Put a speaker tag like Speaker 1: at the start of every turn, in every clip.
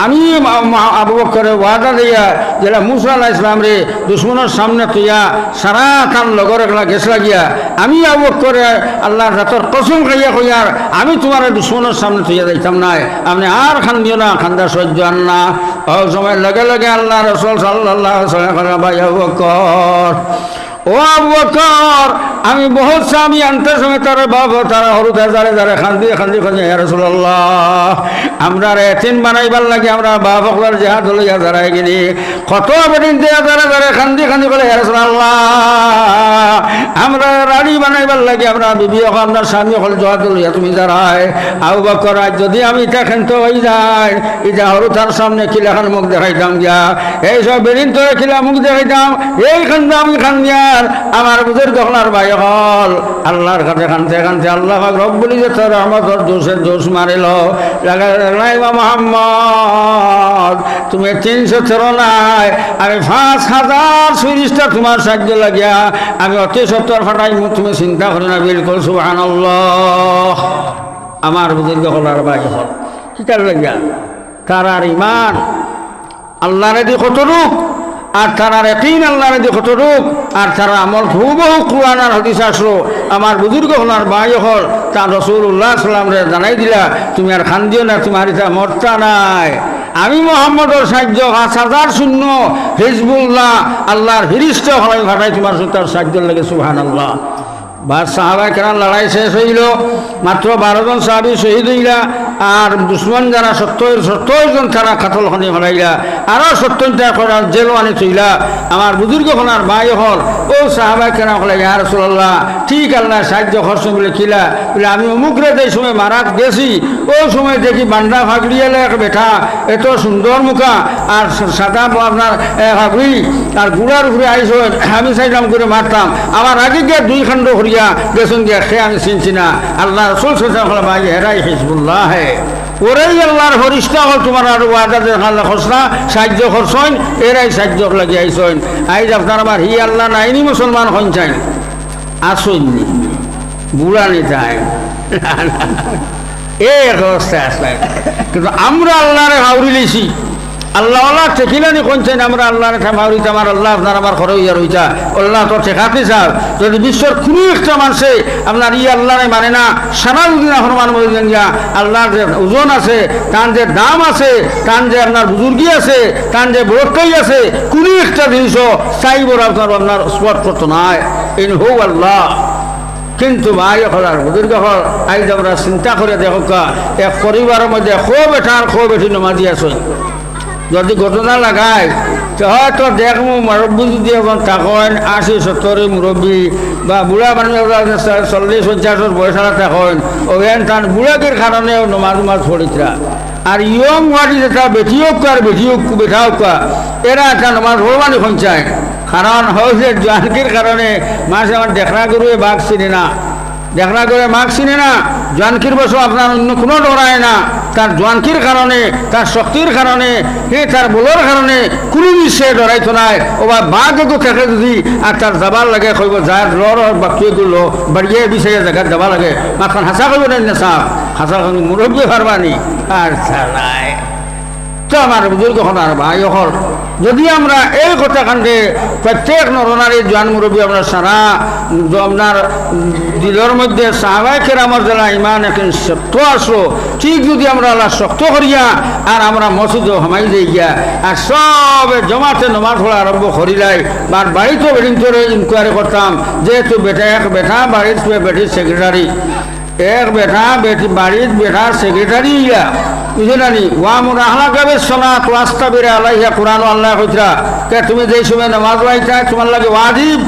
Speaker 1: আমি আবু বকরের ওয়াদা দিয়া যেটা মুসা আলাইহিস সালাম রে দুশ্মনের সামনে তুইয়া সারা তার লগর একলা গেছ লাগিয়া আমি আবু বকরে আল্লাহর রাতর কসম খাইয়া কইয়ার আমি তোমার দুশ্মনের সামনে তুইয়া যাইতাম নাই আপনি আর খান্দিও না খান্দা সহ্য আন না সময় লগে লগে আল্লাহ রাসূল সাল্লাল্লাহু আলাইহি ওয়াসাল্লাম ভাই আবু বকর ও আবু বকর আমি বহুত স্বামী আনতে সময় তার বাবা তারা হরুতে যারে যারে খান্দি খান্দি খান্দি ইয়া রাসূলুল্লাহ আমরা এতিম বানাইবার লাগে আমরা বাপ সকলের জেহাদ লইয়া যারাই গিনি কত বেদিন দেয়া যারা যারে খান্দি খান্দি বলে ইয়া রাসূলুল্লাহ আমরা রানী বানাইবার লাগে আমরা বিবি আপনার স্বামী সকল জেহাদ লইয়া তুমি যারাই আবু বকর যদি আমি এটা খেলতে হয়ে যাই এটা হরুতার সামনে কিলাখান মুখ দেখাইতাম গিয়া এইসব বেদিন তোরে কিলা মুখ দেখাইতাম এই খান্দা আমি খান্দিয়া আমার বুঝের দখলার ভাই হল আল্লাহর কাছে খানতে খানতে আল্লাহ পাক রব্বুল ইজ্জতের রহমতের জোশের জোশ মারিল লাগাইবা মোহাম্মদ তুমি 313 নাই আমি 5000 সুরিশটা তোমার সাহায্য লাগিয়া আমি অতি সত্তর ফাটাই তুমি চিন্তা করি না বিলকুল সুবহানাল্লাহ আমার বুঝের দখলার ভাই হল কিতার লাগিয়া তারার ইমান আল্লাহরে দি কতটুক আর তারা ইয়াকিন আল্লাহর দিকে কতটুক আর তারা আমল হুবহু কুরআন আর হাদিস আসলো আমার বুজুর্গ হলার ভাই হল তা রাসূলুল্লাহ সাল্লাল্লাহু আলাইহি ওয়াসাল্লাম জানাই দিলা তুমি আর খান্দিও না তোমার ইতা মরতা নাই আমি মুহাম্মদের সাহায্য 5000 শূন্য হিজবুল্লাহ আল্লাহর ফেরেশতা হলাই ফাটাই তোমার সুতার সাহায্য লাগে সুবহানাল্লাহ বাদ সাহাবায়ে কেরাম লড়াই শেষ হইল মাত্র 12 জন সাহাবী শহীদ হইলা আর দুশ্মন যারা 70 জন তারা কাতলখানি হলাইলা আরো 70টা করা জেলওয়ানি থইলা আমার বুজুর্গ হলার ভাই হল ও সাহাবায়ে কেরাম হলে ইয়া রাসূলুল্লাহ ঠিক আল্লাহ সাহায্য করছে বলে কিলা বলে আমি অমুকরে যেই সময় মারাত গেছি ওই সময় দেখি বান্ডা ফাগড়িয়ালে এক বেটা এত সুন্দর মুখা আর সাদা আপনার হাগড়ি আর গুড়ার উপরে আইস আমি চাইলাম করে মারতাম আমার আগে গিয়ে 2 খণ্ড হরিয়া গেছেন গিয়া সে আমি চিনছি না আল্লাহ রাসূল সাল্লাল্লাহু আলাইহি ওয়াসাল্লাম ভাই হেরাই হিজবুল্লাহ হে ওরাই আল্লাহর ফরিস্তা হল তোমার আর ওয়াদা দেখালে খসনা সাহায্য করছেন এরাই সাহায্য লাগি আইসেন আইজ আপনার আমার হি আল্লাহ নাইনি মুসলমান হন চাই আসেননি বুড়ানি চাই এই অবস্থায় আসলেন কিন্তু আমরা আল্লাহরে হাউরি লেছি আল্লাহ আল্লাহ ঠেকিলানি কোনছেন আমরা আল্লাহরে ঠামাউরিতে আমার আল্লাহ আপনার আমার ঘরে ইয়া রইতা আল্লাহ তো ঠেকাতে চাও যদি বিশ্বের কোনো একটা মানুষে আপনার ই আল্লাহরে মানে না সারা দুদিন হনুমান মরিলেন গিয়া আল্লাহর যে ওজন আছে তার যে দাম আছে তার যে আপনার বুজুর্গি আছে তার যে বরকাই আছে কোনো একটা জিনিসও চাইবর আপনার স্পট করতো নাই ইন হৌ আল্লাহ কিন্তু ভাই হল আর বুজুর্গ হল আজ আমরা চিন্তা করে দেখো এক পরিবারের মধ্যে খুব বেটার খুব বেশি নমাজি আছে যদি ঘটনা লাগায় হয়তো দেখবো মুরব্বী যদি এখন থাকেন 80-70 মুরব্বী বা বুড়া মানুষ 40-50 বয়সারা থাকেন ওখান তার বুড়াকের কারণে নমাজ পড়িতরা আর ইয়ং ওয়াটি যেটা বেটি হোক আর বেটি হোক বেঠা হোক এরা একটা নমাজ পড়বানি সঞ্চায় কারণ হয়েছে জোয়ানকির কারণে মাঝে আমার দেখরা গরুয়ে বাঘ চিনে না দেখরা করে মাঘ চিনে না জোয়ানকির বছর আপনার অন্য কোনো ডরায় না তার জোয়ানকির কারণে তার শক্তির কারণে তার বলোর কারণে কোনো বিষয়ে ডরাইতো নাই ও বা বাঘ একটু থাকে যদি আর তার যাবার লাগে কইব যার লড় বাকিগুলো বাড়িয়ে বিষয়ে জায়গায় যাবা লাগে মাখন হাসা করব না সাপ হাসা মুরব্বী হারবানি আর চালাই তো আমার বুজুর্গ হল আর ভাই হল যদি আমরা এই কথা কাণ্ডে প্রত্যেক নরনারী জোয়ান মুরব্বী আমরা সারা আপনার দিলের মধ্যে সাহাবায়ে কেরামের যারা ইমান এখন শক্ত আসলো ঠিক যদি আমরা আল্লাহ শক্ত করিয়া আর আমরা মসজিদে হামাই যাই গিয়া আর সব জমাতে নমাজ পড়া আরম্ভ করিলাই আর বাড়িতে বেডিং করে ইনকোয়ারি করতাম যেহেতু এক বেটা বাড়ির বেটির সেক্রেটারি এক বেটা বাড়ির বেটার সেক্রেটারি ইয়া বুঝলানি ওয়ামুর আহলাকাবে সনাত ওয়াস্তাবিরা আলাইহা কুরআন আল্লাহ কইরা কে তুমি যেই সময় নামাজ পড়াইতা তোমার লাগে ওয়াজিব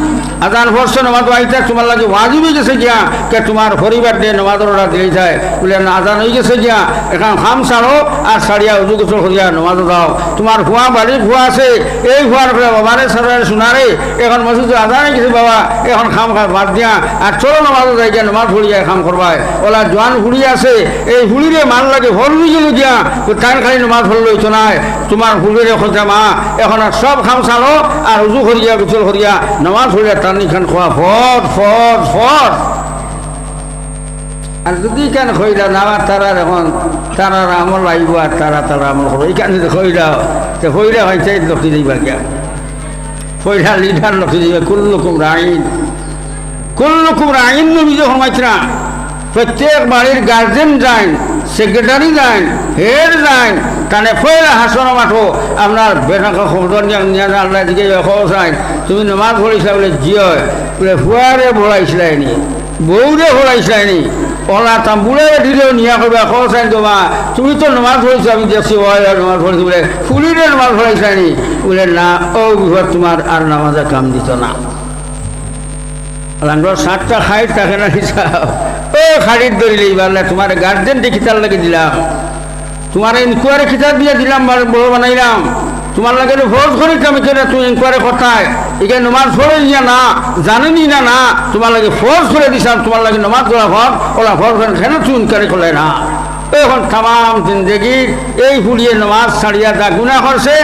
Speaker 1: আজান পড়ছ নামাজ পড়াইতা তোমার লাগে ওয়াজিব হয়ে গেছে গিয়া কে তোমার পরিবার দিয়ে নামাজের অর্ডার দিয়ে যায় বলে আজান হয়ে গেছে গিয়া এখন খাম ছাড়ো আর সারিয়া উজু গোসল করিয়া নামাজ দাও তোমার ভুয়া বাড়ির ভুয়া আছে এই ভুয়ার করে বাবারে সারারে শোনারে এখন মসজিদে আজান হয়ে গেছে বাবা এখন খাম বাদ দিয়া আর চলো নামাজ যাই গিয়া নামাজ পড়িয়া খাম করবাই ওলা জোয়ান হুড়ি আছে এই হুড়িরে মান লাগে ভর হয়ে গেল গিয়া টাইম খালি নামাজ পড়লে হইতো নাই তোমার হুড়িরে খোঁজা মা এখন আর সব খাম ছাড়ো আর উজু করিয়া গোসল করিয়া নামাজ পড়িয়া টানি খান খোয়া ফট ফট ফট আর যদি কেন খইলা না তারা এখন তারার আমল লাগব আর তারা আমল করো এইখানে যদি খইলাও তো খইলা হয়েছে লক্ষ্মী দিবা গিয়া খইলা লিডার লক্ষ্মী দিবা কুল্লুকুম রাইন নবী যখন মাইতরা প্রত্যেক বাড়ির গার্জেন যান সেক্রেটারি যান হেড যান কানে ফয়লা হাসন মাঠো আপনার বেটাকে খবর নিয়ে আল্লাহ দিকে খবর চাই তুমি নমাজ পড়িছা বলে জিয় বলে ফুয়ারে ভরাইছিলাইনি বউরে ভরাইছিলাইনি ওলা তাম্বুলে দিলেও নিয়া করবা খবর চাই তোমা তুমি তো নমাজ পড়িছো আমি দেখছি নমাজ পড়িছি বলে ফুলিরে নমাজ পড়াইছিলাইনি বলে না ও বিপদ তোমার আর নামাজে কাম দিত না আমরা 7টা খাইট থাকে না হিসাব ও খাড়ির ধরিলে এইবার তোমার গার্জেন দেখি তার লাগে দিলাম তোমার ইনকোয়ারি খিতাব দিয়ে দিলাম বড় বানাইলাম তোমার লাগে ফোর্স করি আমি কেনা তুমি ইনকোয়ারি কথায় এখানে নমাজ পড়ে নিয়ে না জানেনি না তোমার লাগে ফোর্স করে দিছিলাম তোমার লাগে নমাজ পড়া ফর ওরা ফোর্স করে কেন তুই ইনকোয়ারি করলে না এখন তাম জিন্দগি এই ফুলিয়ে নমাজ ছাড়িয়া যা গুণা করছে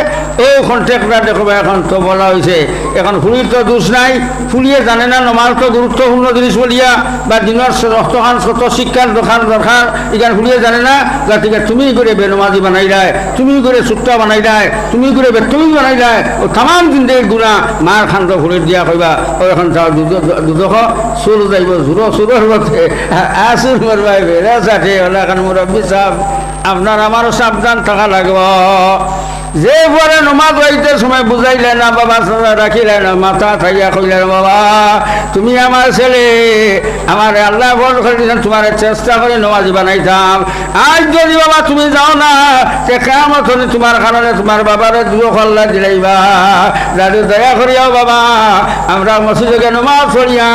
Speaker 1: ওখন টেকরা দেখবে এখন তো বলা হয়েছে এখন ফুলির তো দোষ নাই ফুলিয়ে জানে না নমাজ তো গুরুত্বপূর্ণ জিনিস বলিয়া বা দিনের রক্তখান শত শিক্ষার দরকার এখানে ফুলিয়ে জানে না গতিকে তুমি করে বেনমাজি বানাই দেয় তুমি করে সুট্টা বানাই দেয় তুমি করে বেতমি বানাই দেয় ও তাম জিন্দগির গুণা মার খান তো ফুলির দিয়া কইবা ও এখন যাও দুদখ সুর যাইব সুরের মধ্যে আসুর মরবাই বেড়া চাটে হলে এখন মুরব্বী সাহেব আপনার আমারও সাবধান থাকা লাগবে যে পরে নমাজ হইতে সময় বুঝাইলে না বাবা রাখিলে না মাথা থাইয়া কইলেন বাবা তুমি আমার ছেলে আমার আল্লাহ বড় করে দিয়েছেন তোমার চেষ্টা করে নমাজি বানাইতাম আজ যদি বাবা তুমি যাও না তে কেমন তোমার কারণে তোমার বাবার দুঃখ আল্লাহ দিলাইবা দাদু দয়া করিয়াও বাবা আমরা মসজিদে নমাজ পড়িয়া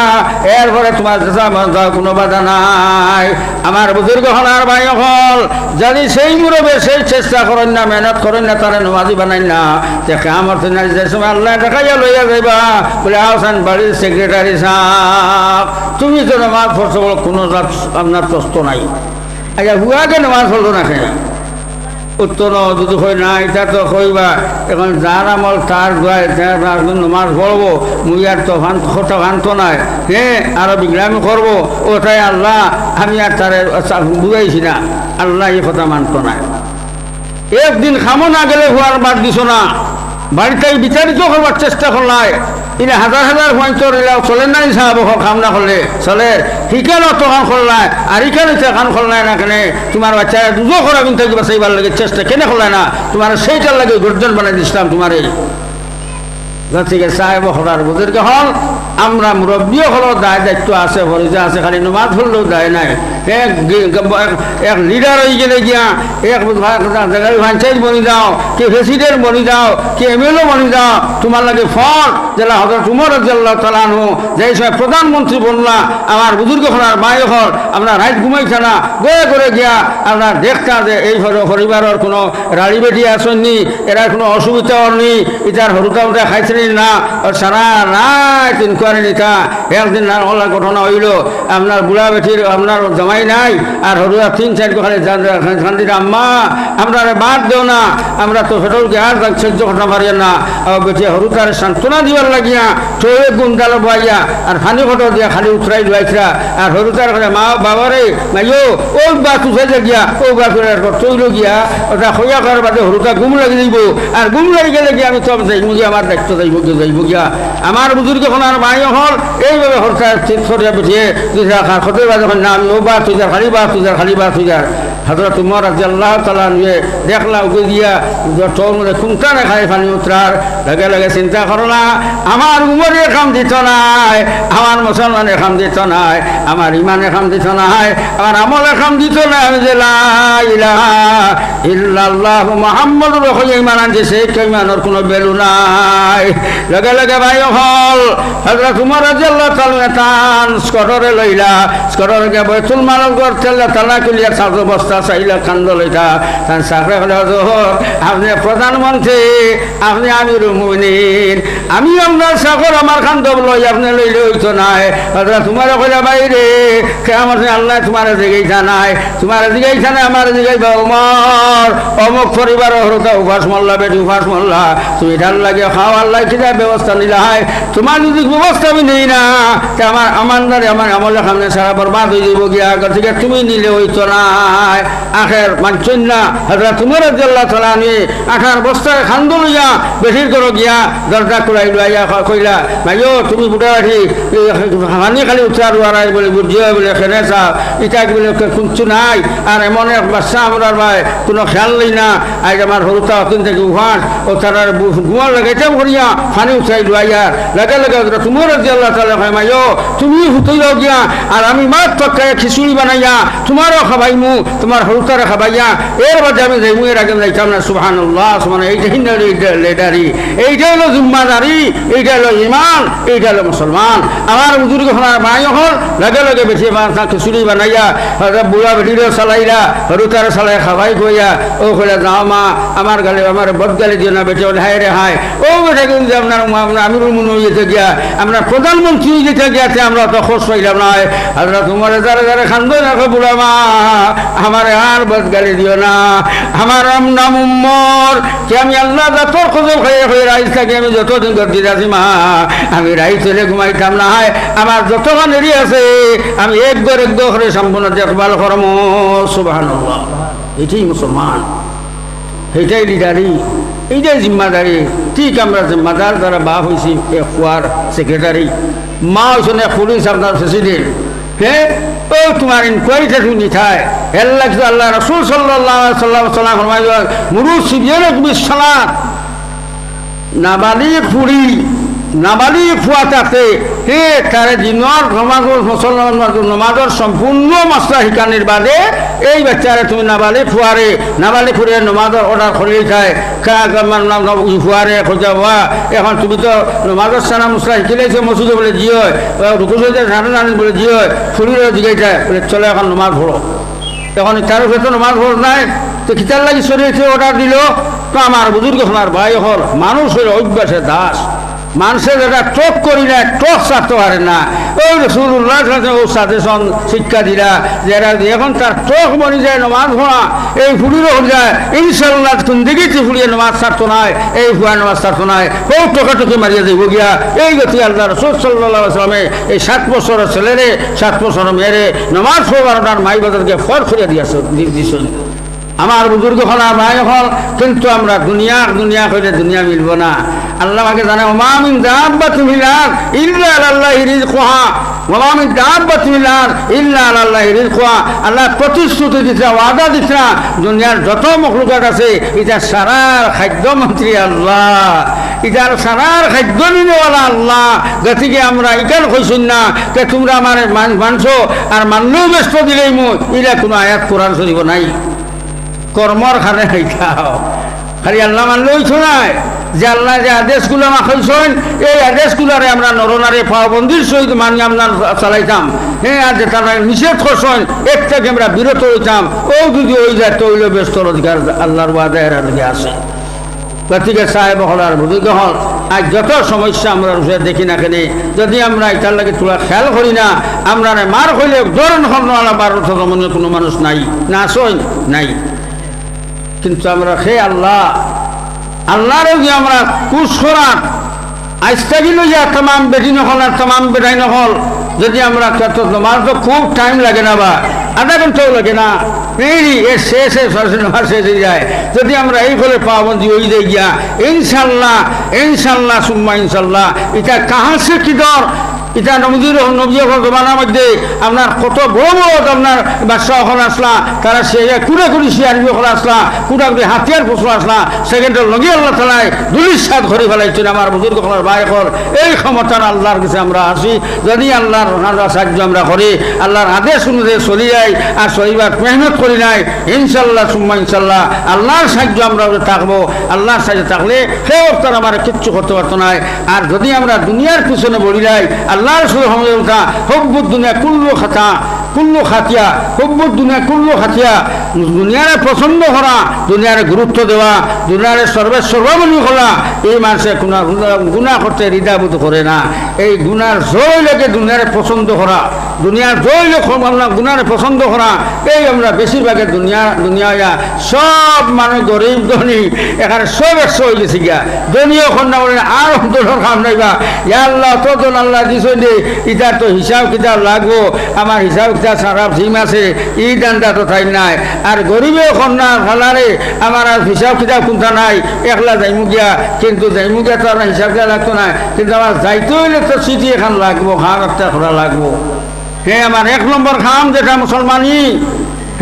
Speaker 1: এরপরে তোমার চেষ্টা যাও কোনো বাধা নাই আমার বুজুর্গ হলার ভাই হল যদি সেই মুরবে সেই চেষ্টা করেন না মেহনত করেন না তারা নমাজি বানাই না দেখে আমার তো যে সময় আল্লাহ দেখাইয়া লইয়া যাইবা বলে আহসান বাড়ির সেক্রেটারি সাহেব তুমি তো নমাজ পড়ছো বলো কোনো আপনার তস্ত নাই আচ্ছা হুয়াকে নমাজ পড়লো না কেন উত্তর যদি কই না এটা তো কইবা এখন যার আমল তার গায়ে নমাজ পড়বো মুই আর তো খোটা ভান্ত নাই হ্যাঁ আরো বিগ্রামি করবো ওটাই আল্লাহ আমি আর তারে বুঝাইছি না আল্লাহ এই কথা মানত না একদিন খামো না গেলে হওয়ার বাদ দিছ না বাড়িতে বিচারিত করবার চেষ্টা করলাই ইনে হাজার পঞ্চর এলাও চলে নাই সাহাব খাম না করলে চলে শিকানো তখন করলাই আর ইখানে খান করলাই না কেন তোমার বাচ্চা দুজো করা কিন্তু বাঁচাইবার লাগে চেষ্টা কেনে করলাই না তোমার সেইটার লাগে গর্জন বানাই দিছিলাম তোমার এই গতিকে সাহেব হলার বুজুর্গ হল আমরা মুরব্বীও হলো দায় দায়িত্ব আছে ফরিজা আছে খালি নমাজ হলেও দায় নাই এক লিডার হয়ে গেলে গিয়া এক পঞ্চায়েত বনি যাও কে প্রেসিডেন্ট বনি যাও কে এমএলএ বনি যাও তোমার লাগে ফল জেলা হজরত উমর রাদিয়াল্লাহু তাআলা আনহু যে সময় প্রধানমন্ত্রী বনলা আমার বুজুর্গ হলার মাই হল আপনার রাইত ঘুমাইছে না গয়ে করে গিয়া আপনার দেখতা যে এই পরিবারের কোনো রাড়ি বেটি আসেননি এরা কোনো অসুবিধা নেই ইটার হরুতা উঠা খাইছে না সারা রাত ইনকোয়ারি নিতা একদিন ওলা ঘটনা হইল আপনার বুড়া বেটির আপনার জামাই নাই আর হরুয়া 3-4 খালি শান্তি আম্মা আমরা বাদ দেও না আমরা তো সেটাকে আর সহ্য করতে পারি না বেটি হরুতার সান্ত্বনা দিবার লাগিয়া চোখে গুন্ডাল বইয়া আর ফানি ফটো দিয়া খালি উঠরাই দুয়াইছিলা আর হরুতার মা বাবারে মাইও ও বা তুষে গিয়া ও বা তৈল গিয়া ওটা হইয়া করার বাদে হরুতা গুম লাগি দিব আর গুম লাগি গেলে গিয়ে আমি সব যাইব গিয়া আমার দায়িত্ব যাইব গিয়া আমার বুজুর্গ আর মাই হল এইভাবে হরতার ছড়িয়া পিঠিয়ে খতের বাজে নাম ও বা তুজার খালি বা তুজার হজরত উমর রাদিয়াল্লাহু তাআলা নিয়ে দেখলা উগে দিয়া তোর মধ্যে খুঁটা না খাই পানি উতরার লগে লগে চিন্তা করো না আমার উমরের কাম দিত নাই আমার মুসলমানের কাম দিত নাই আমার ইমানের কাম দিত নাই আমার আমলের কাম দিত না আমি যে লা ইলাহা ইল্লাল্লাহু মুহাম্মাদুর রাসূলুল্লাহ ইমান আনছে সেই ইমানের কোনো ভ্যালু নাই লগে লগে ভাই হল হযরত উমর রাদিয়াল্লাহু তাআলা তান স্কটরে লইলা স্কটরে গিয়ে বাইতুল মাল করতে তালা কুলিয়া সাজ বস্তা অবস্থা চাইলে কান্দ লইতা তার সাকরে হলে আপনি প্রধানমন্ত্রী, আপনি আমিরুল মুমিনিন, আমি আপনার সাকর আমার কান্দব লই আপনি লইলে হইতো নাই। তোমার কইলা বাইরে আমার আল্লাহ তোমার জিগাইছা নাই, তোমার জিগাইছা নাই, আমার জিগাইবা উমর অমুক পরিবার হরতা উপাস মোল্লা বেটি উপাস মোল্লা, তুমি ঢাল লাগে খাও আল্লাহ কিনা ব্যবস্থা নিলা হয়। তোমার যদি ব্যবস্থা আমি নেই না আমার দ্বারে আমার আমলে সামনে সারা বরবাদ হয়ে যাব গিয়া আগর থেকে তুমি নিলে হইতো নাই। আখের মানছেন না হজরত উমর রাদিয়াল্লাহু তাআলা নিয়ে 18 বস্তায় খান্দ লইয়া বেশির করো গিয়া দরজা খুলাই লইয়া কইলা ভাইও তুমি বুড়া রাখি হানি খালি উঠার ওয়ারাই বলে বুঝিও বলে খেনে চাও ইটা বলে কিছু নাই। আর এমন এক বাচ্চা আমরা ভাই কোনো খেয়াল নেই না। আজ আমার হরুতা অতীন থেকে উহাস ও তার গুয়ার লাগাইতাম করিয়া ফানি উঠাই লইয়া লাগে লাগে তোমার রাদিয়াল্লাহু তাআলা কয় মাইও তুমি হুতইল গিয়া আর আমি মাছ তক্কায় খিচুড়ি বানাইয়া তোমারও খাবাইমু তোমার হরুতারে খাবাইয়া এর বাদে আমি যাইমু, এর আগে যাইতাম না। সুবহানাল্লাহ সুবহানাল্লাহ, এইটাই না লেডারি, এইটাই হলো জিম্মাদারি, এইটা হলো ইমান, এইটা হলো মুসলমান। আমার বুজুর্গ হলার মাই হল লাগে লাগে বেশি খিচুড়ি বানাইয়া বুড়া বেটিরও চালাইলা হরুতারে চালাই খাবাই কইয়া ও কইলা যাও মা আমার গালে আমার বদ গালি দিও না বেটে হায় রে হায় ও বেটা কিন্তু আপনার আমিরুল মুমিনিন হইতে গিয়া আমরা প্রধানমন্ত্রী হইতে গিয়াতে আমরা তো খোঁজ পাইলাম না। আমরা তোমার যারা যারা খান্দই রাখো বুড়া মা আমার আর বদ গালি দিও না, আমার নাম উম্মর কি আমি আল্লাহ যতর খোঁজল খাইয়া হয়ে রাইজ থাকি আমি যতদিন গর্দি আছি মা আমি রাইজ চলে ঘুমাইতাম না হয়। আমার যতক্ষণ এরি আছে আমি একদর করে সম্পূর্ণ দেখভাল করম। সুবহানাল্লাহ, এটাই মুসলমান, এইটাই লিডারি, এইটাই জিম্মাদারি। ঠিক আমরা জিম্মাদার যারা বাপ হয়েছি খোয়ার সেক্রেটারি, মা হয়েছেন পুলিশ আপনার প্রেসিডেন্ট, হ্যাঁ ও তোমার ইনকোয়ারিটা শুনি থায় এল্লাহ আল্লাহ রাসূল সাল্লাল্লাহু আলাইহি সাল্লাম ফরমাইলেন মুরু সিবিয়ানাকুম বিসসালাত, নাবালিগ ফুড়ি নাবালিগ ফুয়াতাতে হে তারে দিনের নমাজ মুসলমান নমাজের সম্পূর্ণ মাসলা শিকানির বাদে এই বাচ্চারে তুমি নাবালিগ ফুয়ারে নাবালিগ ফুড়ে নমাজের অর্ডার করে খায় ফুয়ারে খোঁজাবা। এখন তুমি তো নমাজের সানা মশলা শিখিলেছো মসজিদে বলে জি হয় রুকু সানা জানি বলে জি হয় ফুড়িরও জিগাইছে বলে চলে এখন নমাজ পড়ো। এখন তার তো নমাজ পড় নাই তো কিতার লাগি শরীরে অর্ডার দিল। তো আমার বুজুর্গ হলার ভাই হল মানুষ হইল অভ্যাসে দাস, মানুষের এটা টক করি না টক চাতে পারে না। ওই রাসূলুল্লাহ ও সাজেশন শিক্ষা দিলা যারা এখন তার টক মরি যায় নমাজ পড়া এই ফুড়িরও হয়ে যায় ইনশাল্লাহ কোন দিকে ফুড়িয়ে নমাজ ছাড়তো নাই এই ফুয়া নমাজ ছাড়তো নাই ও টোকাটুকি মারিয়া যাইব গিয়া। এই গতি আল্লাহ রাসূল সাল্লাল্লাহু আলাইহি ওয়াসাল্লামে এই 7 বছরের ছেলেরে 7 বছরের মেয়েরে নমাজ পড়বার ওনার মাই বাজারকে ফর করে দিয়েছেন। আমার বুজুর্গ হল ভাই হল কিন্তু আমরা দুনিয়া কইলে দুনিয়া মিলব না। আল্লাহ আমাকে জানে ওমা মিন দাব্বাতিন ফিল আরদ ইল্লা আলাল্লাহি রিজকুহা ওমা মিন দাব্বাতিন ফিল আরদ ইল্লা আলাল্লাহি রিজকুহা। আল্লাহ প্রতিশ্রুতি দিছে, ওয়াদা দিছে দুনিয়ার যত মখলুকাত আছে এটা সারার খাদ্যমন্ত্রী আল্লাহ, এটার সারার খাদ্য নিনেওয়ালা আল্লাহ। গতিকে আমরা ইকান কইছুন না যে তোমরা আমার মানছো আর মানলেও ব্যস্ত দিলেই মুই এরা কোনো আয়াত কোরআন শরীফ নাই কর্মর খানে খাইতাও খালি আল্লাহ মানলে হইছো নাই যে আল্লাহ যে আদেশগুলো আমাকে হইছেন এই আদেশগুলারে আমরা নরনারে পাবন্দির সহিত মানি আমরা চালাইতাম। হ্যাঁ আর যে তারা নিষেধ করছেন এর থেকে আমরা বিরত হইতাম। ও যদি ওই যায় তৈল ব্যস্ত অধিকার আল্লাহর ওয়াদায়ের দিকে আসে। গতিকে সাহেব হল আর বুঝুক হল আজ যত সমস্যা আমরা রুষে দেখি না কেন যদি আমরা এটার লাগে তোলা খেয়াল করি না আমরা মার হইলে ধরন হল বারো মনে কোনো মানুষ নাই না আসই নাই। কিন্তু আমরা সে আল্লাহরে যে আমরা কুসরাত আইস্তাগি লইয়া তাম বেটি নহল আর তাম বেটাই নহল যদি আমরা তোমার তো খুব টাইম লাগে না বা আধা ঘন্টাও লাগে না এর শেষ হয়ে যায়। যদি আমরা এই ফলে পাবন্দি হয়ে যাই গিয়া ইনশাল্লাহ সুম্মা ইনশাল্লাহ এটা কাহা সে কি দর এটা নবীর জমানার মধ্যে আপনার কত বড় বড় আপনার বাদশাহ হল আসলা তারা সে কুড়াকুড়ি শিয়ারি হল আসলা কুড়াকুড়ি হাতিয়ার পশু আসলা সেকেন্ডের লগে আল্লাহ তালায় দুলির সাথ ঘরে ফেলাইছেন। আমার বুজুর্গ হলার ভাই হল এই ক্ষমতার আল্লাহর কাছে আমরা আসি যদি আল্লাহর সাহায্য আমরা করি আল্লাহর আদেশ অনুযায়ী চলি যাই আর চলিবার মেহনত করি নাই ইনশাল্লাহ সুম্মা ইনশাল্লাহ আল্লাহর সাহায্য আমরা থাকবো। আল্লাহর সাহায্য থাকলে সেই অবস্থার আমার কিচ্ছু করতে পারতো না। আর যদি আমরা দুনিয়ার পিছনে বলি যাই আল্লাহ রসুল হব্বুদ দুনিয়া কুল্লু খাতিয়া হুব্বুদ দুনিয়া কুল্লু খাতিয়া দুনিয়ারে পছন্দ করা, দুনিয়ারে গুরুত্ব দেওয়া, দুনিয়ারে সর্বমনি করা, এই মানুষে গুণা করতে হৃদয়বোধ করে না। এই গুণার জয় লোকে দুনিয়ারে পছন্দ করা, দুনিয়ার জয় লোক গুণারে পছন্দ করা, এই আমরা বেশিরভাগের দুনিয়া সব মানুষ গরিব ধনী এখানে সব একশো হয়ে গেছি গিয়া। ধনীয় কন্যা বলে আর অন্তর কাম নাইবা, ইয়া আল্লাহ তখন আল্লাহ দিছ দে, ইটার তো হিসাব কিতাব লাগবো, আমার হিসাব কিতাব সারা জিম আছে, ই দান্দা তো ঠাই নাই। আর গরিবেও কন্যা খালারে আমার আর হিসাব কিতাব কোনটা নাই, একলা যাইমু গিয়া, কিন্তু যাইমু গিয়া তো আমার হিসাব কিতাব লাগতো না, কিন্তু আমার যাইতে হইলে তো চিঠি এখন লাগবো, খাম একটা করা লাগবো। হ্যাঁ, আমার এক নম্বর খাম যেটা মুসলমানি,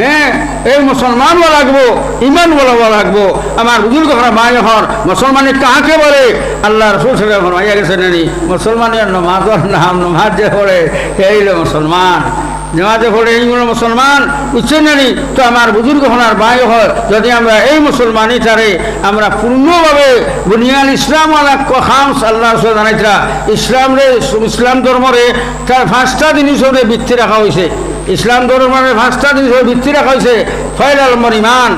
Speaker 1: হ্যাঁ এই মুসলমান বলা লাগবো, ইমান বলা লাগবো। আমার বুজুর্গ ভাই হন মুসলমানি কাহাকে বলে, আল্লাহ রসুল সাহেব ফরমাইয়া গেছেন নি, মুসলমানের নমাজর নাম, নমাজ যে পড়ে এই হলো মুসলমান, নামাজে পড়ে এইগুলো মুসলমান, বুঝছেন নানি? তো আমার বুজুর্গ হনার ভাই হয়, যদি আমরা এই মুসলমানি তারে আমরা পূর্ণভাবে বুনিয়াল ইসলাম আলা খামস আল্লাহ রসুল জানাইতরা, ইসলাম ধর্মরে তার 5টা জিনিস ভিত্তি রাখা হয়েছে। ইসলাম ধর্মের 5টা জিনিস ভিত্তি রাখা হয়েছে। পয়লা নম্বর ইমান,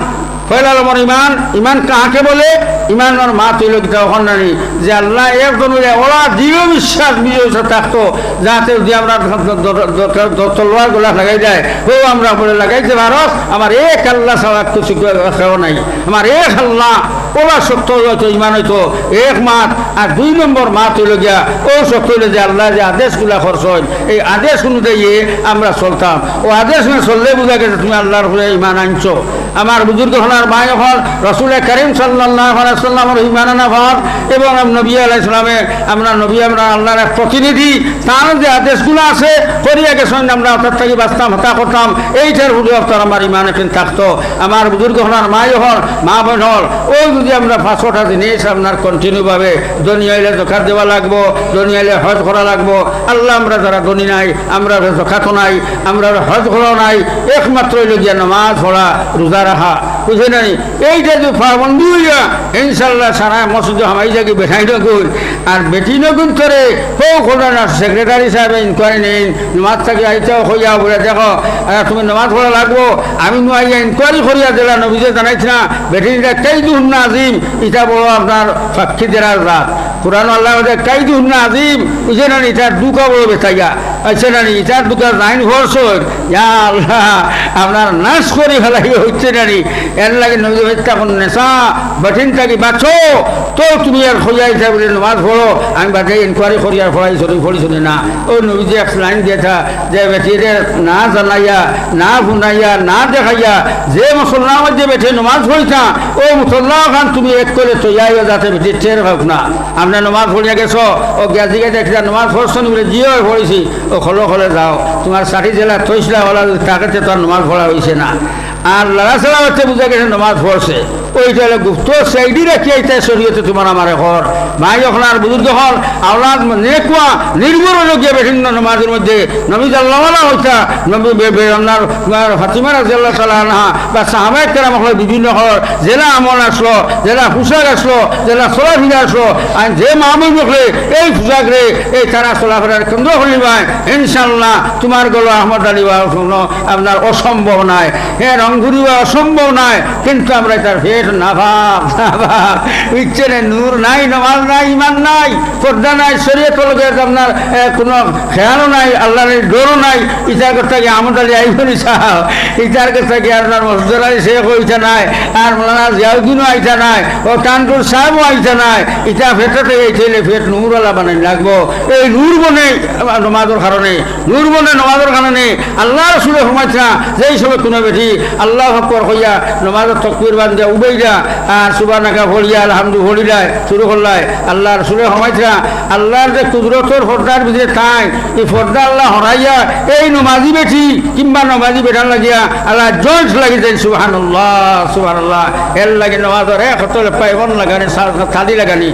Speaker 1: পয়লা নম্বর ইমান। ইমান কাহাকে বলে? ইমানের মা তৈল গীতা ওখানে যে আল্লাহ একজন ওরা দৃঢ় বিশ্বাস বিজয় থাকতো, যাতে যদি আমরা তলোয়ার গোলা লাগাই যায়, ও আমরা বলে লাগাইতে ভারত আমার এক আল্লাহ ছাড়া কিছু কেউ নাই, আমার এক আল্লাহ ওরা সত্য হইতো, ইমান হইতো এক মাত। আর 2 নম্বর মা তৈল গিয়া ও সত্য হইলে যে আল্লাহ যে আদেশগুলা খরচ হয়, এই আদেশ অনুযায়ী আমরা চলতাম। ও আদেশ চললে বোঝা গেছে তুমি আল্লাহর উপরে ইমান আনছো। আমার বুজুর্গ হলার ভাই হল রসুল করিম সাল্লাল্লাহু আলাইহি ওয়াসাল্লামের ইমান আনা ভাব, এবং নবী আলাইহিস সালামে আমরা নবী আমরা আল্লাহর এক প্রতিনিধি, তার যে আদেশগুলো আছে করিয়া গেছেন আমরা অর্থাৎ থাকি বাঁচতাম, হতা করতাম, এইটার উপরে অর্থাৎ আমার ইমান এখন থাকতো। আমার বুজুর্গ হলার মাই হল, মা বোন হল, ওই যদি আমরা 5টা জিনিস আপনার কন্টিনিউভাবে দুনিয়াইলে জকাত দেওয়া লাগবো, দুনিয়াইলে হজ করা লাগবো। আল্লাহ আমরা যারা ধনী নাই, আমরা জকাতও নাই, আমরা হজ করাও নাই, একমাত্র গিয়া নামাজ পড়া, রোজা রাখা, বুঝে নাই? এইটা যে ফাবন্দি হইয়া ইনশাল্লাহ সারা মসজিদ হামাই যাকে বেঠাই নগুন। আর বেটি নগুন করে সেক্রেটারি সাহেব ইনকোয়ারি নেই, নামাজ থাকি আইতেও হইয়া বলে দেখো তুমি নামাজ পড়া লাগবো, আমি নোয়াইয়া ইনকোয়ারি করিয়া দিলা নবীজে জানাইছি না বেটিটা কাইদুন আজিম, এটা বড় আপনার সাক্ষী দেওয়ার রাত। কোরআন আল্লাহ কাইদুন আজিম, বুঝে না? এটার দুঃখা বড় বেথাইয়া আচ্ছা না, এটার দুঃখা 9 বছর আল্লাহ আপনার নাশ করে ফেলাই হচ্ছে না। এর লাগে নবী তখন নেশা বাটিন থাকি বাঁচো, তো তুমি আর খোঁজাইছা বলে নামাজ পড়ো, আমি বাটে ইনকোয়ারি করি আর ফড়াই চলি ফড়ি চলি না। ও নবী যে এক লাইন দিয়েছা যে বেটিরে না জানাইয়া, না শুনাইয়া, না দেখাইয়া যে মুসলমান মধ্যে বেঠে নামাজ পড়িছা, ও মুসল্লাহ খান তুমি এক করে তৈয়াইয়া যাতে বেটি টের হোক না। আপনার নামাজ পড়িয়া গেছো, ও গেছিকে দেখছা নামাজ পড়ছো বলে জিও পড়েছি, ও খলে যাও, তোমার 60 জেলা থইসলা হলা তাকে তো আর নামাজ পড়া হয়েছে না। আর লড়াচড়া হচ্ছে বুঝা গেছে নামাজ পড়ছে, ওইটা হলে গুপ্ত সেইডি রাখি এইটাই শরীয়তে তোমার আমার ঘর ভাই যখন আর বুজুর্গ হল আওলাদ নেকুয়া নির্ভর গিয়ে বিভিন্ন নামাজের মধ্যে নবী আল্লাহওয়ালা হইতা, নবী আপনার ফাতিমা রাদিয়াল্লাহু তাআলা আনহা বা সাহাবায়ে কেরাম হল বিভিন্ন হল জেলা আমল আসলো, জেলা পোশাক আসলো, জেলা চলাফেরা আসলো, আর যে মাহমুদ দেখলে এই পোশাক রে এই তারা চলাফেরার কেন্দ্র হলিবাই ইনশাল্লাহ তোমার গলো আহমদ আলী বা আপনার অসম্ভব নাই, হ্যাঁ রং ঘুরিবা অসম্ভব নাই। কিন্তু আমরা তার ভেট না ভাব ইচ্ছে নেই, নূর নাই, নমাজ নাই, ইমান নাই, পর্দা নাই, শরীয়ত আপনার কোনো খেয়ালও নাই, আল্লাহর ডরও নাই। ইটার কথা কি আহমদ আলী আইবনি সাহেব, ইটার কথা কি আপনার মসজিদ আলী শেখ ওইটা নাই, আর মৌলানা জিয়াউদ্দিনও আইতা নাই, ও কানপুর সাহেবও আইতা নাই। ইটা ফেটাতে গেছিলে ফেট নূরওয়ালা বানাই লাগবো। এই নূর বনে নমাজের কারণে, নূর বনে নমাজের কারণে আল্লাহ রসুলে ঘুমাইছা যেই সময় কোনো বেঠি আল্লাহ আকবার হইয়া নমাজের তকবীর বান্ধা উবেইরা আর সুবহানাকা ভরিয়া আলহামদু ভরিলায় শুরু করলাই আল্লাহ রসুলে ঘুমাইছা। আল্লাহর যে কুদরতর ফর্দার ভিতরে তাই এই ফর্দা আল্লাহ হরাইয়া এই নমাজি বেঠি কিংবা নমাজি বেঠান লাগিয়া আল্লাহ জয়েন্ট লাগি যায় সুবহানাল্লাহ সুবহানাল্লাহ। এর লাগে নমাজের এক হতলে পাইবন লাগানি থালি লাগানি,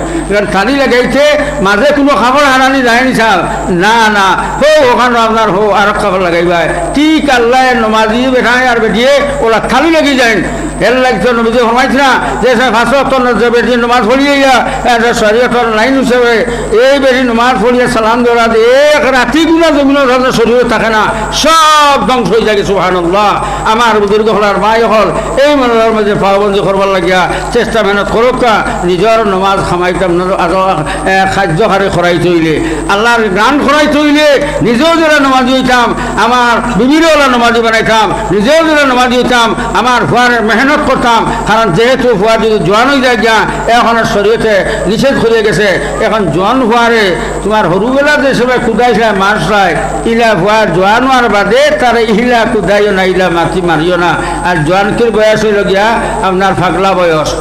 Speaker 1: থালি লাগাইছে মাঝে কোনো খাবার হারানি যায়নি সাল না না হো ওখানে আপনার হো আর খাবার লাগাইবা ঠিক আল্লাহ নমাজি বেঠায় আর বেঠিয়ে ওরা থালি লাগি যায়। এর লাগছে নবীজি ফরমাইছে না যে ফাঁস বেটি নমাজ পড়িয়ে শরীয়তর লাইন হিসেবে এই বেটি নমাজ পড়িয়ে সালাম দেওয়া এক রাতি গুণা জমিনের শরীরে থাকে না, সব ধ্বংস হয়ে যায়। সুবহানাল্লাহ। আমার বুজুর্গ হলার ভাই হল এই মনের মাঝে পাবন্দি করবার লাগিয়া চেষ্টা মেহনত করুক, নিজের নমাজ খামাইতাম খাদ্য হারে খরাই তৈলে আল্লাহর গান খরাই তৈলে নিজেও যারা নমাজি হইতাম, আমার বিবিরও নমাজি বানাইতাম, নিজেও যারা নমাজি হইতাম, আমার ফুয়ার মেহনত করতাম। কারণ যেহেতু ফুয়া যদি জোয়ান হয়ে যায় গিয়া এখন শরীয়তে নিষেধ করিয়ে গেছে, এখন জোয়ান ফুয়ারে তোমার সরুবেলা যে সবাই কুদাইছে মাছ খায়, ইলা ফুয়া জোয়ান হওয়ার বাদে তারা ইহিলা কুদাইও না, ইলা মাটি মারিও না। আর জোয়ানকির বয়স হইল গিয়া আপনার ফাগলা বয়স।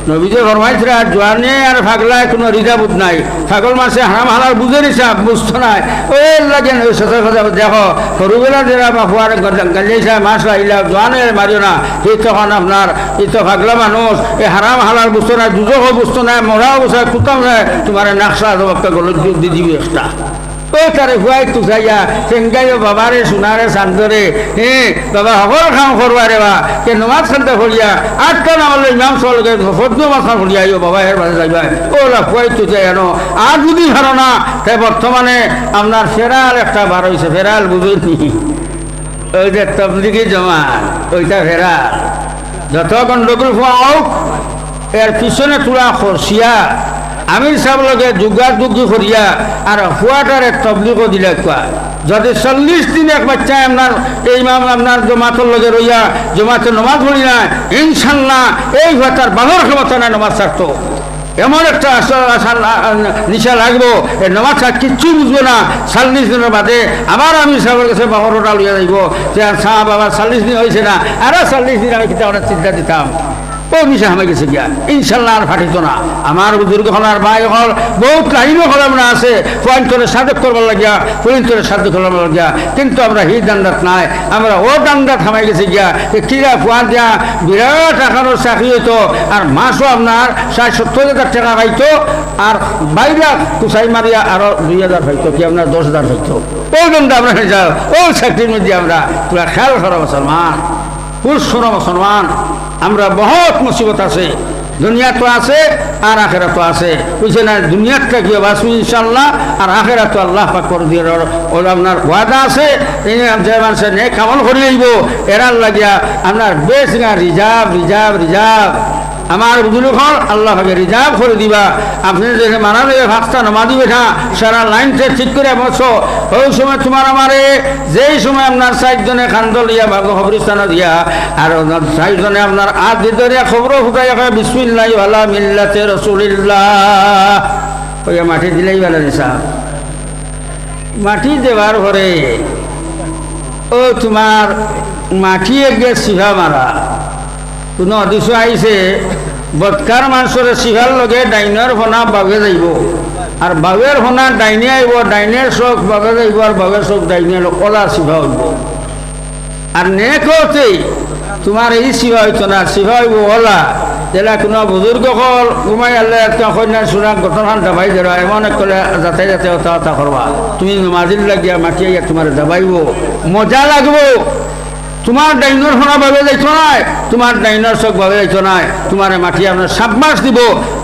Speaker 1: নবীজি ফরমাইছে আর জোয়ানে আর ফাগলায় কোনো রিজাবুত নাই। ছাগল মাসে হারাম হালাল বুঝে নিছাম বুঝতো নাই, ওই লাগে সচা কথা দেখো সরুবেলা যারা ফুয়ার গালিয়েছে মাছ ইলা জোয়ানে মারিও না, এই তখন আপনার এই তো ফাগলা মানুষ এই হারাম হালাল বুঝতো না, দুজকও বুঝতো না, মরাও বুঝা কুতাম না, তোমার নাকশা একটা গলত যোগ দিয়ে দিবি একটা। ও তারে হুয়াই তু যাইয়া চেঙ্গাইও বাবারে সোনারে চান্দরে বাবা সকল কাম করবারে বা কে নমাজ খান্তা ফলিয়া আটটা নামালে ইমাম চলকে ফদ্য মাথা ফলিয়া বাবা এর মাঝে যাইবা ওলা হুয়াই তু যাই আনো। আর যদি ভালো না তাই বর্তমানে আপনার ফেরাল একটা বার হয়েছে, ফেরাল বুঝুনি ওই যে তবলিগি জমা ওইটা ফেরাল। যত গন্ডগোল হওয়া হোক এর পিছনে তোলা খরচিয়া আমির সাহেব লগে যোগাযোগী করিয়া আর হুয়াটারে তবলিগও দিলে কোয়া যদি 40 দিন এক বাচ্চা আপনার এই মাম আপনার জমাতর লগে রইয়া জমাতে নমাজ পড়ি না, ইনশাল্লাহ এই হুয়াটার বাংলার ক্ষমতা নাই নমাজ ছাড়তো। এমন একটা নিশা লাগবো এই নমাজ ছাড় কিচ্ছু বুঝবো না। 40 দিনের বাদে আবার আমির সাহেবের কাছে বাহরটা লইয়া যাইব যে সাহেব আবার 40 দিন হয়েছে না, আরো 40 দিন আমি কিতা অনেক চিন্তা দিতাম। ও মিশা হামে গেছে গিয়া ইনশাল্লাহ আর ফাটিত না। আমার বুজুর্গ হল আর ভাই হল বহুত লাইনও হলামনা আছে পয়েন্টরে সাধক করবার লাগিয়া পয়েন্টরে সাধক করবার লাগিয়া, কিন্তু আমরা হি দান্দাত নাই, আমরা ও দান্দাত হামাই গেছে গিয়া কিরা ফুয়ান দিয়া বিরাট আকারের চাকরি হইতো আর মাসও আপনার 60-70,000 টাকা পাইতো আর বাইরা কুচাই মারিয়া আরো 2,000 পাইতো, কি আপনার 10,000 পাইতো। ওই দান্দা আমরা যাও ও চাকরির মধ্যে আমরা পুরা খেয়াল করা মুসলমান, পুরুষ মুসলমান। আমরা বহুত মুসিবত আছে, দুনিয়া তো আছে আর আখেরা তো আছে, বুঝছে না। দুনিয়াটা কি বাঁচবি ইনশাল্লাহ, আর আখেরা তো আল্লাহ পাক করে দিয়ে আপনার ওয়াদা আছে যে মানুষের নেক আমল করে লইব এরার লাগিয়া আপনার বেশ রিজার্ভ রিজার্ভ রিজার্ভ আমার বুঝলো হল আল্লাহ ভাবে রিজার্ভ করে দিবা। আপনি যে মারা দেবে ভাগটা নমা দিবে না সারা লাইনটা ঠিক করে বসো, ওই সময় তোমার আমারে যেই সময় আপনার 4 জনে খান্দল দিয়া ভাগ খবরিস্তান দিয়া আর 4 জনে আপনার আজ ধরিয়া খবর ফুটাইয়া কয় বিসমিল্লাহি ওয়ালা মিল্লাতে রাসূলিল্লাহ ওই মাটি দিলেই ভালো নিশা। মাটি দেওয়ার পরে ও তোমার মাটি একগে সিভা মারা কোনো অদিশ আইছে বৎকার মানুষের সিভার লগে ডাইনের ফোনা বাগে যাইব আর বাগের ফোনা ডাইনে আইব, ডাইনের চোখ বাগে যাইব আর বাগের চোখ ডাইনে কলা সিভা হইব। আর নেকতেই তোমার এই সিভা হইতো না, সিভা হইব ওলা যেটা কোনো বুজুর্গ হল ঘুমাই আল্লাহ কন্যার সুরা ঘটনান দাবাই দেওয়া এমন এক করে যাতে যাতে হতা হতা করবা, তুমি মাজির লাগিয়া মাটিয়া তোমার দাবাইব, মজা লাগবো। তোমার ডাইনোর ফোনা ভাবে যাইতো নাই, তোমার ডাইনোর চোখ ভাবে যাইতো নাই, তোমার মাটি আপনার 7 মাস দিব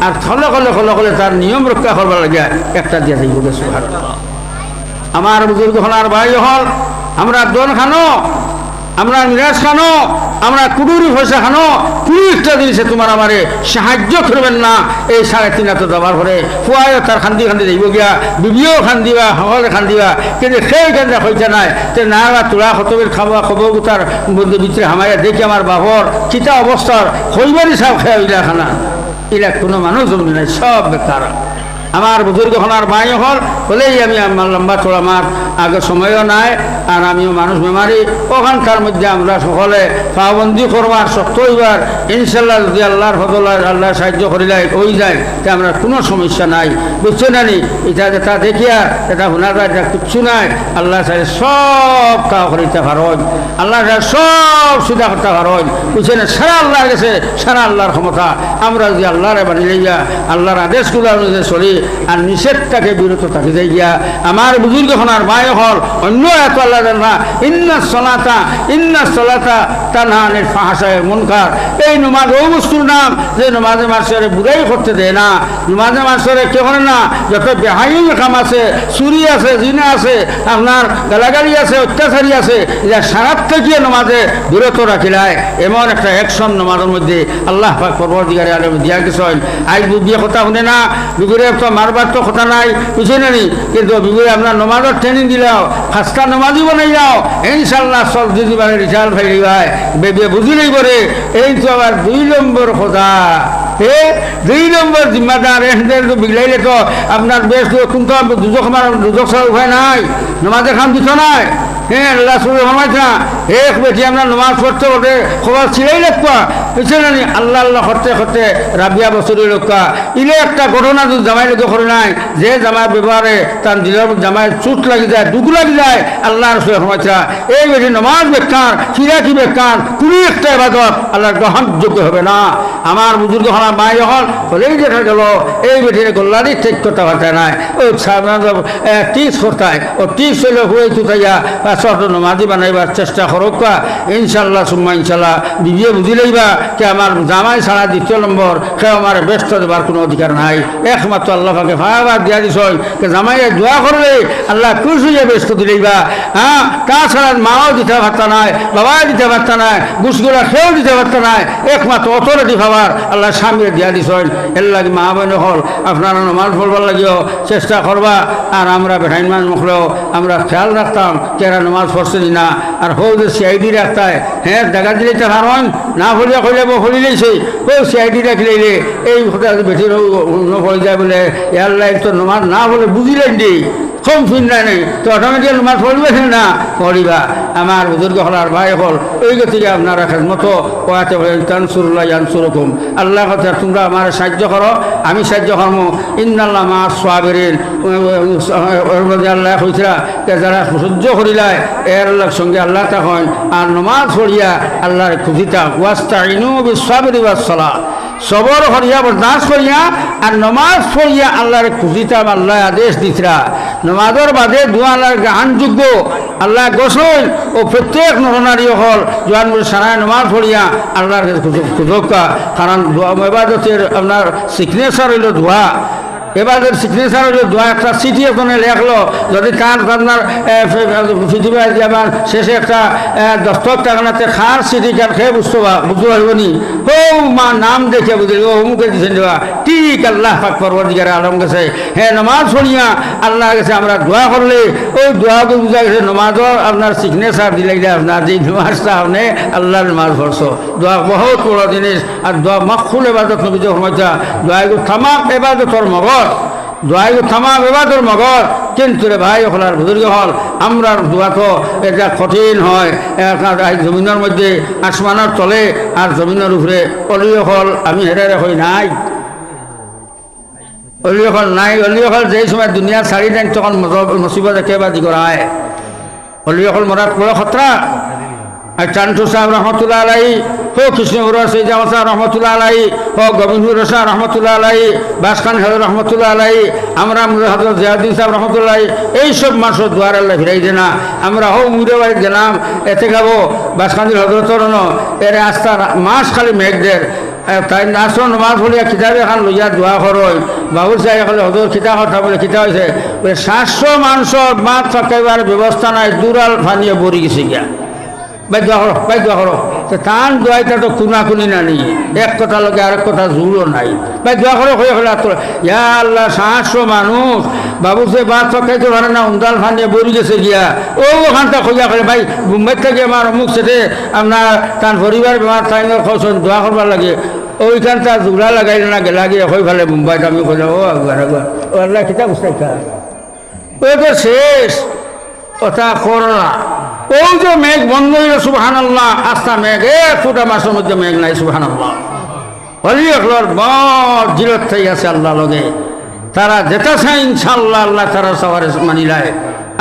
Speaker 1: আর খলে খলে খলে খলে তার নিয়ম রক্ষা করবার লাগে একটা দিয়ে যাইব। আমার বুজুর্গ হলার ভাই হল আমরা দোন খানো, আমরা মিরাজ খানো, আমরা কুডুরি পয়সা খানো, 20টা জিনিসে তোমার আমারে সাহায্য করবেন না। এই 3.5 হাতে যাবার পরে ফুয়াও তার খান্দি খান্দি যাইব গিয়া, বিবিও খান্দিবা, সকলে খান্দিবা, কিন্তু সেই কেন্দ্রে হইতে নাই তে না তোলা খতবের খাওয়া খবর তার ভিতরে হামাইয়া দেখি আমার বাবর চিতা অবস্থার হইবারই সব খেয়া ইলা খানা, ইলা কোনো মানুষ জমি নাই, সব বেকার। আমার বুজুর্গ হলার ভাই হল বলেই আমি আমার লম্বা চড়া মার আগে সময়ও নাই আর আমিও মানুষ বেমারি, ওখানকার মধ্যে আমরা সকলে পাবন্দি করবার শক্ত হইবার ইনশাল্লাহ যদি আল্লাহর ফজল আল্লাহ সাহায্য করিলে ওই যায় তে আমরা কোনো সমস্যা নাই, বুঝছো না নি। এটা যেটা দেখিয়া এটা শোনার এটা কিচ্ছু নাই, আল্লাহ সাহেব সব কাজ করিতে পারেন, আল্লাহ সাহেব সব সুবিধা করতে পারেন, বুঝছে না। সারা আল্লাহর গেছে, সারা আল্লাহর ক্ষমতা। আমরা যদি আল্লাহরে বানিয়ে যা আল্লাহর আদেশগুলো অনুযায়ী চলি আর নিষেধটাকে বিরত থাকি যাই গিয়া আমার বুজুর্গ হনার ভাই হল অন্য এত আল্লাহ না ইন্না সলাতা তানহা আনিল ফাহশায় মুনকার। এই নমাজ ও বস্তুর নাম যে নমাজে মাসরে বুড়াই করতে দেয় না, নমাজে মাসরে কে করে না, যত বেহাই কাম আছে, চুরি আছে, জিনা আছে, আপনার গালাগালি আছে, অত্যাচারী আছে, যা সারাত থেকে নমাজে বিরত রাখিলায় এমন একটা অ্যাকশন নমাজের মধ্যে আল্লাহ পাক পরবর্তীকারে আলম দিয়া গেছেন। আজ বিবিয়ে কথা শুনে না, বিগুরে তো মারবার তো কথা নাই, বুঝে নানি, কিন্তু বিগুরে আপনার নমাজের ট্রেনিং দিলাও, খাস্তা নমাজি বানাই যাও, ইনশাল্লাহ সব যদি মানে রিজাল্ট ভাই ভাই বেবিয়ে বুঝিলেই করে। এই তো আবার 2 নম্বর কথা, 2 নম্বর জিম্মাদার এদের তো বিগলাইলে তো আপনার বেশ কিন্তু দুজক ছাড়া উপায় নাই, নমাজে খান দিত নাই। হ্যাঁ আল্লাহ সুবহানাহু এক বেটি আমরা নমাজ পড়তে পড়তে খবর ছিলাই লাগবা, বুঝছে না আল্লাহ আল্লাহ করতে করতে রাবিয়া বছরের লোকা ইলে একটা ঘটনা তো জামাই লোকে করে নাই, যে জামাই ব্যবহারে তার দিলের জামাই চুট লাগি যায়, দুঃখ লাগি যায়, আল্লাহ রসুল এই বেটি নমাজ বেকার, চিরাকি বেকার, কোনো একটা ইবাদত আল্লাহর গ্রহণযোগ্য হবে না। আমার বুজুর্গ হওয়া মাই যখন হলেই দেখা গেল এই বেটির গোল্লারি ঠিক করতে পারতে নাই, ও টিপস করতায়, ও টিপস হইলে হুয়ে তুতাইয়া ছোট নমাজি বানাইবার চেষ্টা করুক, ইনশাল্লাহ সুম্মা ইনশাল্লাহ বিবিয়ে বুঝিলেইবা কে আমার জামাই ছাড়া 2 নম্বর সে আমার ব্যস্ত দেবার কোনো অধিকার নাই, একমাত্র আল্লাহ পাকে ফায়াবার দিয়া দিস কে জামাইয়ে দোয়া করলে আল্লাহ খুশি হয়ে ব্যস্ত দিলেইবা। হ্যাঁ তাছাড়া মাও দিতে পারতা নাই, বাবাই দিতে পারতা নাই, গুসগুলা সেও দিতে পারতা নাই, একমাত্র অথরিটি পাওয়ার আল্লাহ স্বামীর দিয়া দিস। এর লাগে মা বোন হল আপনারা নমাজ পড়বার লাগিও চেষ্টা করবা, আর আমরা বেঠাইন মান মুখলেও আমরা খেয়াল রাখতাম কেরা নমাজ পড়ছে না, আর হো যে সিআইডি রাখতায়, হ্যাঁ দেখা দিলে তো কারণ না ফলিয়া কইলে ফলিলেছে, ও সিআইডি রাখলে এই বেঠির পড়ে যায় বলে আল্লাহ তো নমাজ না বলে বুঝিলেন দি কম চিন্তা নেই তো অটোমেটিক নমাজ পড়বে না পড়িবা। আমার বুজুর্গ হলার ভাই হল ওই গতিকে আপনারা খেদমতো কোয়াতে বলেন তানসুরুল্লাহ ইয়ানসুরকুম, আল্লাহ কথা তোমরা আমার সাহায্য করো আমি সাহায্য করবো, ইন্নাল্লাহ মা সাবিরিন। আল্লাহ কইছিলা যারা সহ্য করিলায় এর সঙ্গে আল্লাহ তখন আর নমাজ পড়িয়া আল্লাহর খুশিতা ওয়াস্তাইনু বিস-সাবরি ওয়াস-সালাহ, সবর করিয়া বরদাস্ত করিয়া আর নমাজ পড়িয়া আল্লাহর খুশিতা আল্লাহ আদেশ দিতরা। নমাজের বাদে দোয়া আল্লাহর গ্রহণযোগ্য আল্লাহ গোসল ও প্রত্যেক নরনারী হল জোয়ান সারায় নমাজ পড়িয়া আল্লাহর খুঁজকা, কারণ এবাদতের আপনার সিগনেচার হইল দোয়া, এবারে সিগনেচার হইল দোয়া। একটা চিঠি ওখানে লেখলো, যদি তার আপনার পৃথিবীর আমার শেষে একটা দস্তক টাকানাতে খার চিঠি কার খেয়ে বুঝতে পারব নি, ও মা নাম দেখে বুঝলি ও অমুকে দিচ্ছেন দেওয়া ঠিক আল্লাহ পাক পরবর্তীকারে আলম গেছে। হ্যাঁ নমাজ পড়িয়া আল্লাহ গেছে আমরা দোয়া করলে ওই দোয়াকে বুঝা গেছে নমাজর আপনার সিগনেচার দিলে আপনার যে নমাজটা আপনি আল্লাহর নমাজ পড়ছো, দোয়া বহুত বড় জিনিস। আর দোয়া মকফুল এবাদত নবীজ সময়টা দোয়াগু থামাক এবাদতর মগর, দোয়াগু থামাক এবাদতর মগর। কিন্তু রে ভাই হলার বুজুর্গ হল আমরা দোয়া তো এটা কঠিন হয়, জমিনের মধ্যে আসমানের তলে আর জমিনের উপরে অলিও হল আমি হেরে হই নাই, অলিও হল নাই। অলিও হল যেই সময় দুনিয়া ছাড়ি দেন তখন মুসিবত একেবারে করা হয়, অলিও হল মরার বড় খতরা। আর চান্টু সাহেব রহমতুল্লাহ আলাই, হো কৃষ্ণপুর সৈজামা সাহেব রহমতুল্লাহ আলাই, হো গোবিন্দপুর শাহ রহমতুল্লাহ আলাই, বাসখান সাহেব রহমতুল্লাহ আলাই, আমরা হজরত জিয়াউদ্দিন সাহেব রহমতুল্লাহ, এইসব মানুষের দুয়ার আল্লাহ ফিরাই দে না। আমরা হো মুড়ে বাড়ি গেলাম এতে খাবো বাসখান্দির হজরতর এর আস্থার মাস খালি মেঘদের তাই নাচন নমাজ বলিয়া কিতাব এখন লইয়া দোয়া করই বাবুর সাহেব এখন হজর খিতা কথা বলে খিতা হয়েছে 700 মানুষের মাছ থাকাইবার ব্যবস্থা নাই, দুরাল ফানিয়ে বরি গেছে গিয়া ভাই দোয়া করো তো তান দোয়াইটা তো কুনাকুনি না নেই, এক কথা লোকে আরেক কথা জুড়ও নাই, ভাই দোয়া করো হয়ে হলে ইয়া আল্লাহ 700 মানুষ বাবু সে বাদ সকাইতে পারে না, উন্দাল ফানিয়ে বরি গেছে গিয়া ও ওখানটা খোঁজা করে ভাই মুম্বাই থেকে আমার অমুক সেটে আপনার তার পরিবার বেমার তাই খোঁজন দোয়া করবার লাগে, ওইখানটা জোড়া লাগাইলে না গেলা গিয়ে হয়ে ফেলে মুম্বাইত আমি খোঁজা ও একবার ও আল্লাহ কিতা বুঝতে ওই তো শেষ কথা করলা। ওই যে মেঘ বন্ধ হইল সুবহানাল্লাহ, আস্থা মেঘ 1 ফুটা মাসের মধ্যে মেঘ নাই সুবহানাল্লাহ। হলি একলর বড় জিরত থাই আছে আল্লাহ লগে, তারা যেটা চাই ইনশাল্লাহ আল্লাহ তারা সবার মানিলায়।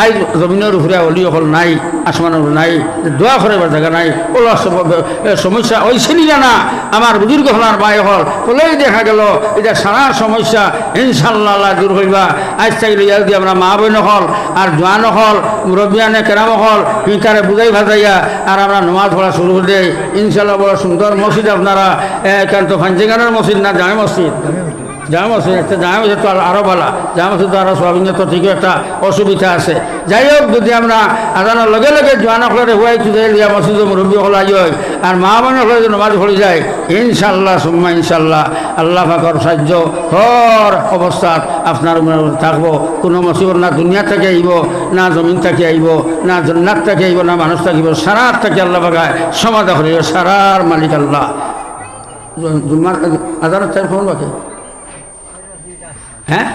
Speaker 1: আই জমিনের উপরে অলি হল নাই, আসমানের উপরে নাই, দোয়া করার জায়গা নাই, ওলা সমস্যা ওই ছিলি না আমার বুজুর্গ হলার মায় হল হলেই দেখা গেল এটা সারা সমস্যা ইনশাল্লাহ আল্লাহ দূর হইবা। আজ থেকে যদি আমরা মা বোন হল আর জোয়ান হল মুরব্বিয়ানে কেরাম হল হিংকারে বুঝাই ভাজাইয়া আর আমরা নমাজ পড়া শুরু করে দেয় ইনশাল্লাহ বড় সুন্দর মসজিদ আপনারা একান্ত ফাঞ্জিগানের মসজিদ না জামে মসজিদ, জামা মসজিদ একটা জামা মসজিদ তো আরও ভালো, জামা মসজিদ তো আরও সবাই তো ঠিকই একটা অসুবিধা আছে। যাই হোক যদি আমরা আজানোর লগে লগে জোয়ানা হলে হুয়াই চুদাই দিয়া মসজিদ মুরব্বী হল আই হয় আর মা বোন হলে যদি নমাজ পড়ে যায় ইনশাল্লাহ সুম্মা ইনশাল্লাহ আল্লাহ পাকের সাহায্য হর অবস্থাত আপনার থাকবো। কোনো মুসিবত না দুনিয়া থেকে আইব, না জমিন থেকে আইব, না জন্নাত থেকে আইব, না মানুষ থাকিব, সারার থেকে আল্লাহ পাকায় সমাধা করিব, সারার মালিক আল্লাহ। জুম্মার আজানের টাইম ফোন বাকি হ্যাঁ